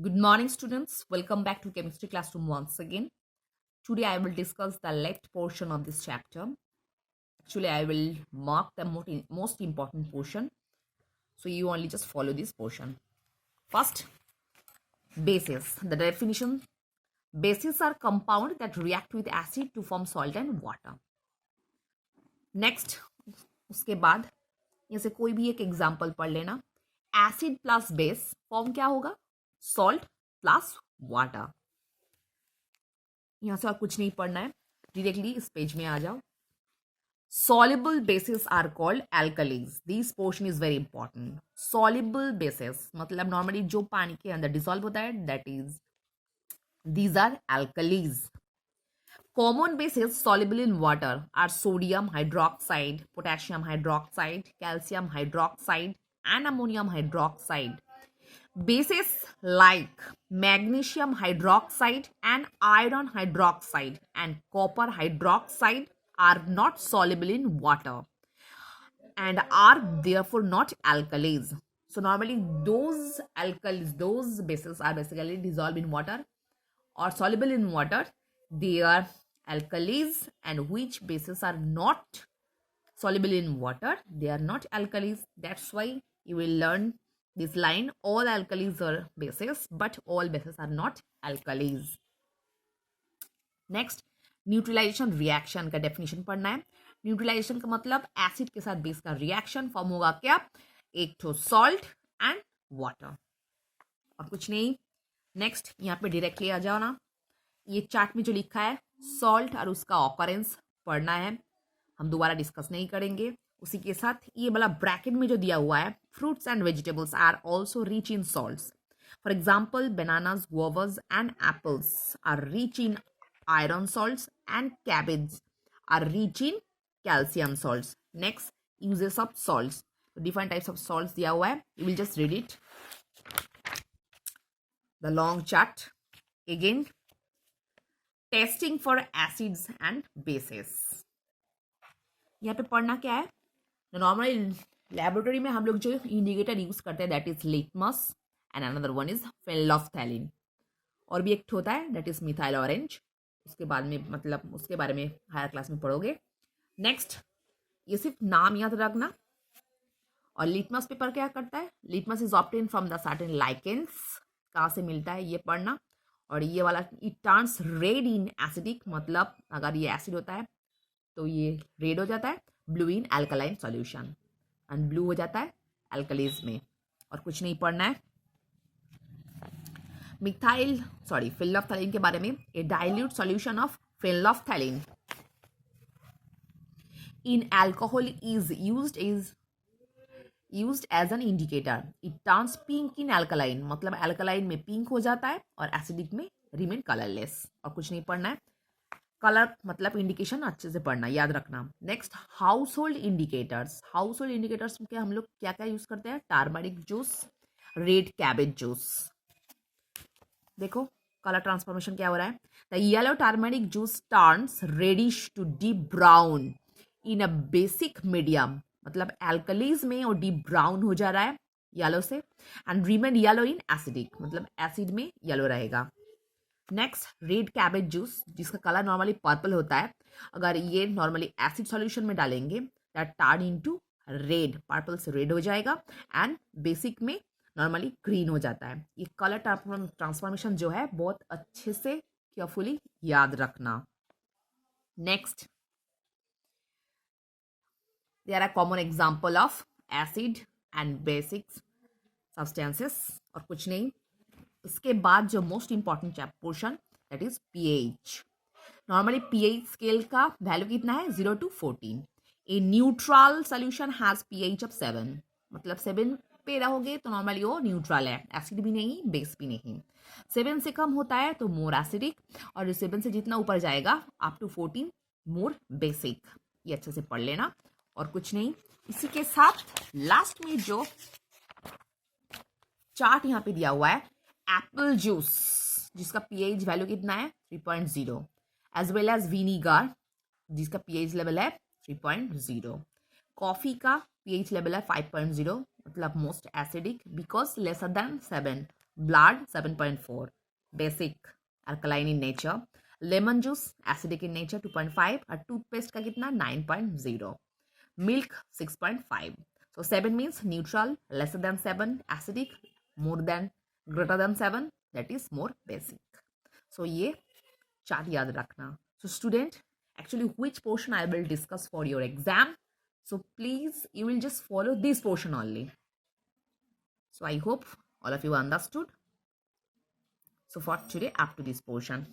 Good morning, students. Welcome back to chemistry classroom once again. Today, I will discuss the left portion of this chapter. Actually, I will mark the most important portion. So, you only just follow this portion. First, bases. The definition: bases are compounds that react with acid to form salt and water. Next, उसके बाद यहाँ से कोई भी एक example पढ़ लेना. Acid plus base form क्या होगा? Salt plus water. यहां से और कुछ नहीं पढ़ना है, डायरेक्टली इस पेज में आ जाओ. Soluble bases are called alkalis. This portion is very important. Soluble bases मतलब नॉर्मली जो पानी के अंदर डिसॉल्व होता है, that is these are alkalis. Common bases soluble in water are sodium hydroxide, potassium hydroxide, calcium hydroxide, and ammonium hydroxide. Bases like magnesium hydroxide and iron hydroxide and copper hydroxide are not soluble in water and are therefore not alkalis. So normally those alkalis, those bases are basically dissolved in water or soluble in water. They are alkalis, and which bases are not soluble in water, they are not alkalis. That's why you will learn this line: all alkalis are bases, but all bases are not alkalis. Next, neutralization reaction का definition पढ़ना है. Neutralisation का मतलब acid के साथ base का reaction form होगा क्या? एक तो सॉल्ट एंड वाटर, और कुछ नहीं. नेक्स्ट, यहाँ पे डायरेक्टली आ जाओ ना. ये चार्ट में जो लिखा है सॉल्ट और उसका ऑकरेंस पढ़ना है, हम दोबारा डिस्कस नहीं करेंगे. उसी के साथ ये वाला ब्रैकेट में जो दिया हुआ है, fruits and vegetables are also rich in salts. For example, bananas, guavas and apples are rich in iron salts and cabbage are rich in calcium salts. Next, uses of salts. So different types of salts दिया हुआ है. You will just read it. The long chart. Again, testing for acids and bases. यहाँ पे पढ़ना क्या है? Normally laboratory में हम लोग जो इंडिकेटर यूज करते हैं, that is litmus, and another one is phenolphthalein. और भी एक होता है, दैट इज मिथाइल ऑरेंज. उसके बाद में मतलब उसके बारे में हायर क्लास में पढ़ोगे. नेक्स्ट, ये सिर्फ नाम याद रखना. और लिटमस पेपर क्या करता है? Litmus is obtain from the certain lichens. कहाँ से मिलता है ये पढ़ना. और ये वाला, it turns red in acidic, मतलब अगर ये एसिड होता है तो ये रेड हो जाता है. Blue in alkaline solution, and blue हो जाता है एल्कलीज में. और कुछ नहीं पढ़ना है. फेनोल्फथैलीन के बारे में, a dilute solution of phenolphthalein in alcohol is used as an indicator. It turns pink in alkaline, मतलब अल्कलाइन में पिंक हो जाता है और एसिडिक में रिमेन कलरलेस. और कुछ नहीं पढ़ना है. कलर मतलब इंडिकेशन अच्छे से पढ़ना, याद रखना. Next, household indicators. Household indicators के हम लोग क्या क्या यूज करते हैं? Turmeric juice, red cabbage juice. देखो कलर ट्रांसफॉर्मेशन क्या हो रहा है. The yellow turmeric juice turns reddish to deep brown in a basic medium, मतलब एल्कलीज में वो डीप ब्राउन हो जा रहा है येलो से, and remain yellow in acidic, मतलब एसिड में येलो रहेगा. नेक्स्ट, रेड कैबेज जूस, जिसका कलर नॉर्मली पर्पल होता है, अगर ये नॉर्मली एसिड सॉल्यूशन में डालेंगे that turn into red, purple से रेड हो जाएगा, एंड बेसिक में नॉर्मली ग्रीन हो जाता है. ये कलर ट्रांसफॉर्मेशन जो है बहुत अच्छे से केयरफुली याद रखना. Next, there are common example of acid and basic substances. और कुछ नहीं. इसके बाद जो most important portion, that is pH. Normally pH scale का वैल्यू कितना है? 0 to 14. A neutral solution has pH of 7, मतलब 7 पे रहोगे तो नॉर्मली वो न्यूट्रल है, एसिड भी नहीं, बेस भी नहीं. 7 से कम होता है तो मोर एसिडिक, और 7 से जितना ऊपर जाएगा अप टू 14 मोर बेसिक. ये अच्छे से पढ़ लेना. और कुछ नहीं. इसी के साथ लास्ट में जो चार्ट यहाँ पे दिया हुआ है, एप्पल जूस जिसका पीएच वैल्यू कितना है? 3.0, एज वेल एज विनीगर जिसका पीएच लेवल है 3.0. कॉफी का पीएच लेवल है 5.0, मतलब most acidic because lesser than 7, Blood 7.4, basic, alkaline in nature. Lemon juice acidic in nature 2.5 और toothpaste का कितना 9.0. Milk 6.5. So 7 means neutral, lesser than 7, acidic, more than, greater than 7, that is more basic. So ये चार याद रखना. So student, actually which portion I will discuss for your exam. So please, you will just follow this portion only. So I hope all of you understood. So for today, up to this portion.